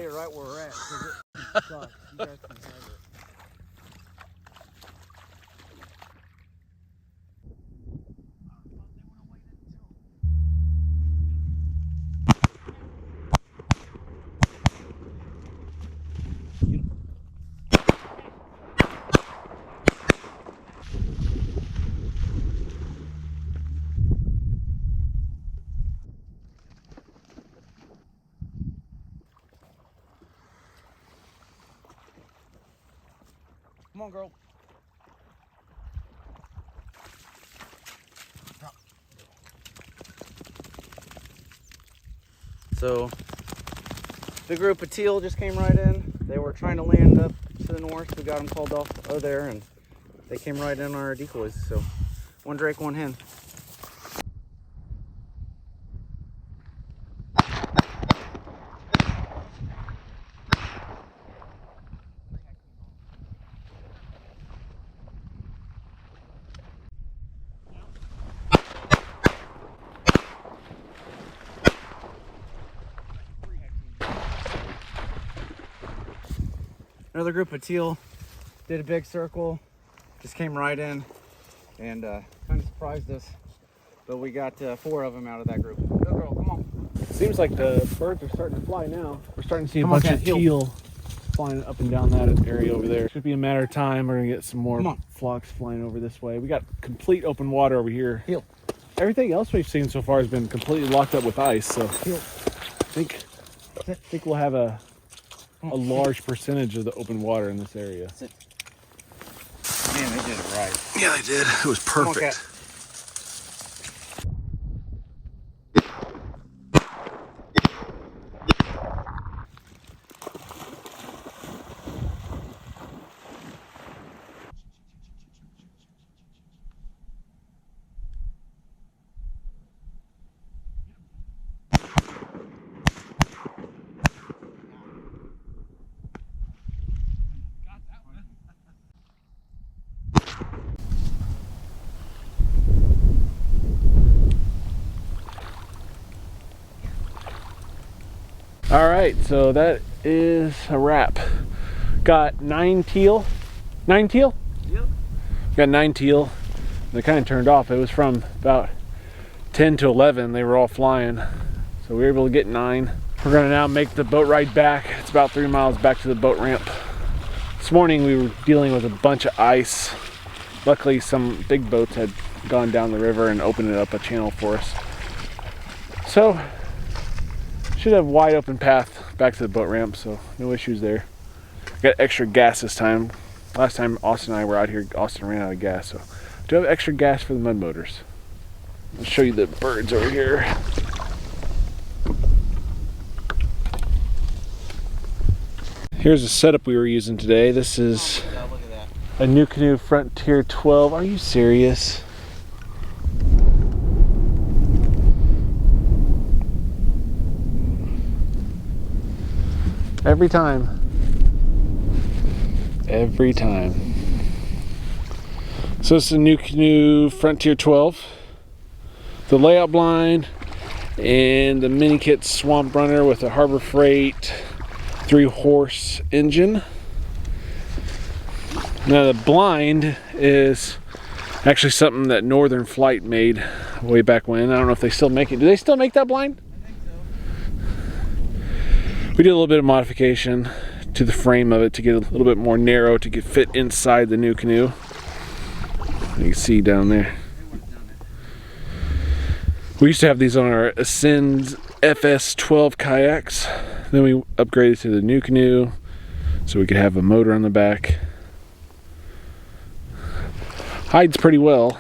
it right where we're at, because it sucks. You guys can have it. Come on, girl. So, the group of teal just came right in. They were trying to land up to the north. We got them called off over there, and they came right in on our decoys. So, one drake, one hen. Another group of teal did a big circle, just came right in, and kind of surprised us. But we got 4 of them out of that group. Go girl, come on. Seems like the birds are starting to fly now. We're starting to see a bunch of teal flying up and down that area over there. Should be a matter of time. We're gonna get some more flocks flying over this way. We got complete open water over here. Heel. Everything else we've seen so far has been completely locked up with ice. So I think we'll have a large percentage of the open water in this area. Man, they did it right. Yeah, they did. It was perfect. All right, so that is a wrap. Got 9 teal. 9 teal? Yep. Got 9 teal. They kind of turned off. It was from about 10 to 11. They were all flying. So we were able to get 9. We're gonna now make the boat ride back. It's about 3 miles back to the boat ramp. This morning we were dealing with a bunch of ice. Luckily some big boats had gone down the river and opened up a channel for us. So, should have a wide open path back to the boat ramp, so no issues there. Got extra gas this time. Last time Austin and I were out here, Austin ran out of gas, so do have extra gas for the mud motors. I'll show you the birds over here. Here's the setup we were using today. This is a NuCanoe Frontier 12. Are you serious? Every time. Every time. So it's a NuCanoe Frontier 12. The layout blind and the mini kit Swamp Runner with a Harbor Freight 3-horse engine. Now the blind is actually something that Northern Flight made way back when. I don't know if they still make it. Do they still make that blind? We did a little bit of modification to the frame of it to get a little bit more narrow to get fit inside the NuCanoe. You can see down there. We used to have these on our Ascend FS12 kayaks. Then we upgraded to the NuCanoe so we could have a motor on the back. Hides pretty well.